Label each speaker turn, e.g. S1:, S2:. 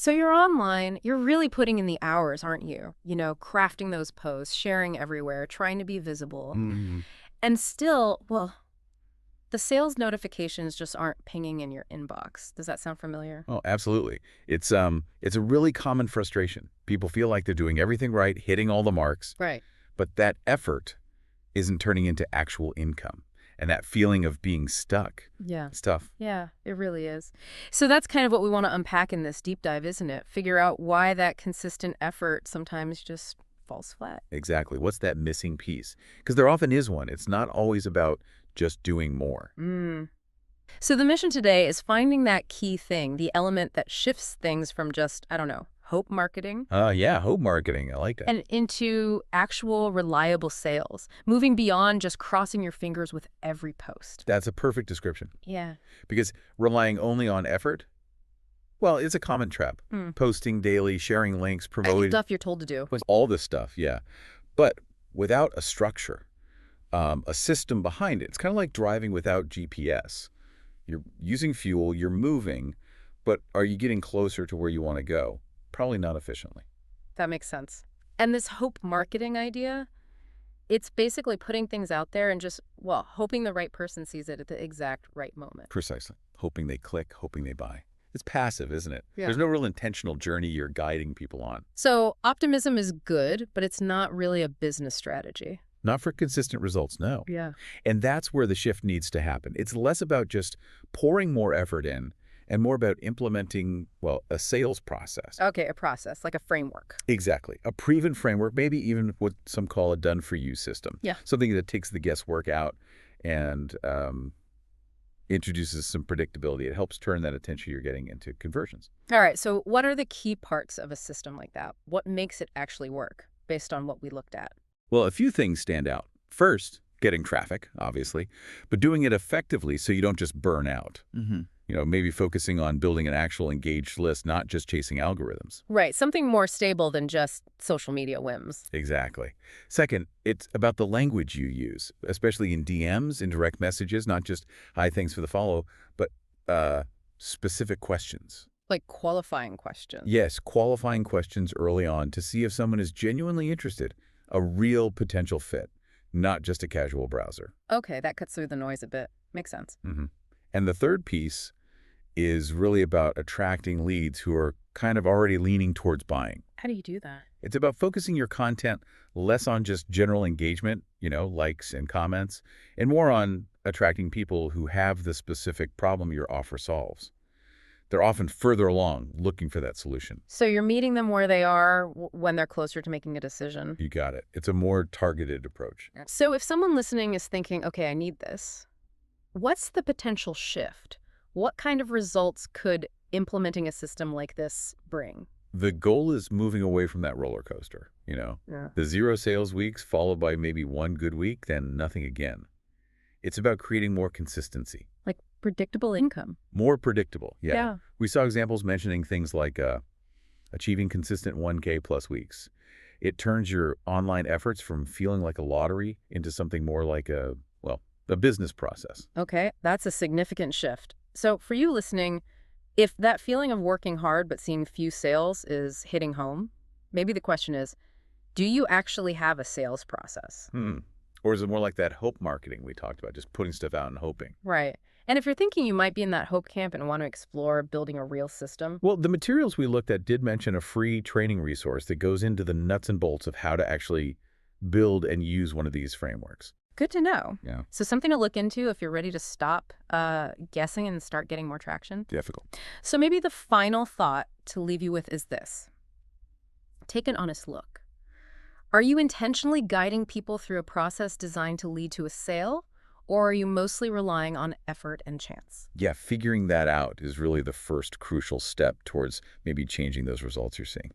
S1: So you're online, you're really putting in the hours, aren't you? Crafting those posts, sharing everywhere, trying to be visible.
S2: Mhm.
S1: And still, well, the sales notifications just aren't pinging in your inbox. Does that sound familiar?
S2: Oh, absolutely. It's a really common frustration. People feel like they're doing everything right, hitting all the marks,
S1: Right.
S2: but that effort isn't turning into actual income. And that feeling of being stuck,
S1: Yeah.
S2: it's tough.
S1: Yeah, it really is. So that's kind of what we want to unpack in this deep dive, isn't it? Figure out why that consistent effort sometimes just falls flat.
S2: Exactly. What's that missing piece? Because there often is one. It's not always about just doing more.
S1: Mm. So the mission today is finding that key thing, the element that shifts things from just, I don't know, hope marketing
S2: Yeah, hope marketing. I like that.
S1: and into actual reliable sales, moving beyond just crossing your fingers with every post.
S2: That's a perfect description.
S1: Yeah.
S2: Because relying only on effort, well, it's a common trap.
S1: Hmm.
S2: Posting daily, sharing links, promoting
S1: Stuff you're told to do.
S2: all this stuff, yeah. But without a structure, a system behind it, it's kind of like driving without GPS. You're using fuel, you're moving, but are you getting closer to where you want to go? Probably not efficiently.
S1: That makes sense. And this hope marketing idea, it's basically putting things out there and just, well, hoping the right person sees it at the exact right moment.
S2: Precisely. Hoping they click, hoping they buy. It's passive, isn't it?
S1: Yeah.
S2: There's no real intentional journey you're guiding people on.
S1: So optimism is good, but it's not really a business strategy.
S2: Not for consistent results, no.
S1: Yeah.
S2: And that's where the shift needs to happen. It's less about just pouring more effort in and more about implementing, well, a sales process.
S1: Okay, a process, like a framework.
S2: Exactly. A proven framework, maybe even what some call a done-for-you system.
S1: Yeah.
S2: Something that takes the guesswork out and introduces some predictability. It helps turn that attention you're getting into conversions.
S1: All right, so what are the key parts of a system like that? What makes it actually work based on what we looked at?
S2: Well, a few things stand out. First, getting traffic, obviously, but doing it effectively so you don't just burn out. Maybe focusing on building an actual engaged list, not just chasing algorithms.
S1: Right, something more stable than just social media whims.
S2: Exactly. Second, it's about the language you use, especially in DMs, in direct messages, not just, hi, thanks for the follow, but specific questions.
S1: Like qualifying questions.
S2: Yes, qualifying questions early on to see if someone is genuinely interested, a real potential fit, not just a casual browser.
S1: Okay, that cuts through the noise a bit. Makes sense.
S2: And the third piece is really about attracting leads who are kind of already leaning towards buying.
S1: How do you do that?
S2: It's about focusing your content less on just general engagement, likes and comments, and more on attracting people who have the specific problem your offer solves. They're often further along looking for that solution.
S1: So you're meeting them where they are when they're closer to making a decision.
S2: You got it. It's a more targeted approach.
S1: So if someone listening is thinking, okay, I need this, what's the potential shift? What kind of results could implementing a system like this bring?
S2: The goal is moving away from that roller coaster,
S1: Yeah.
S2: the 0 sales weeks followed by maybe one good week, then nothing again. It's about creating more consistency.
S1: Like predictable income.
S2: More predictable, yeah.
S1: Yeah.
S2: We saw examples mentioning things like achieving consistent 1K plus weeks. It turns your online efforts from feeling like a lottery into something more like a business process.
S1: Okay, that's a significant shift. So for you listening, if that feeling of working hard but seeing few sales is hitting home, maybe the question is, do you actually have a sales process?
S2: Or is it more like that hope marketing we talked about, just putting stuff out and hoping?
S1: Right. And if you're thinking you might be in that hope camp and want to explore building a real system,
S2: Well, the materials we looked at did mention a free training resource that goes into the nuts and bolts of how to actually build and use one of these frameworks.
S1: good to know.
S2: Yeah.
S1: So something to look into if you're ready to stop guessing and start getting more traction.
S2: Difficult.
S1: So maybe the final thought to leave you with is this. Take an honest look. Are you intentionally guiding people through a process designed to lead to a sale, or are you mostly relying on effort and chance?
S2: Yeah, figuring that out is really the first crucial step towards maybe changing those results you're seeing.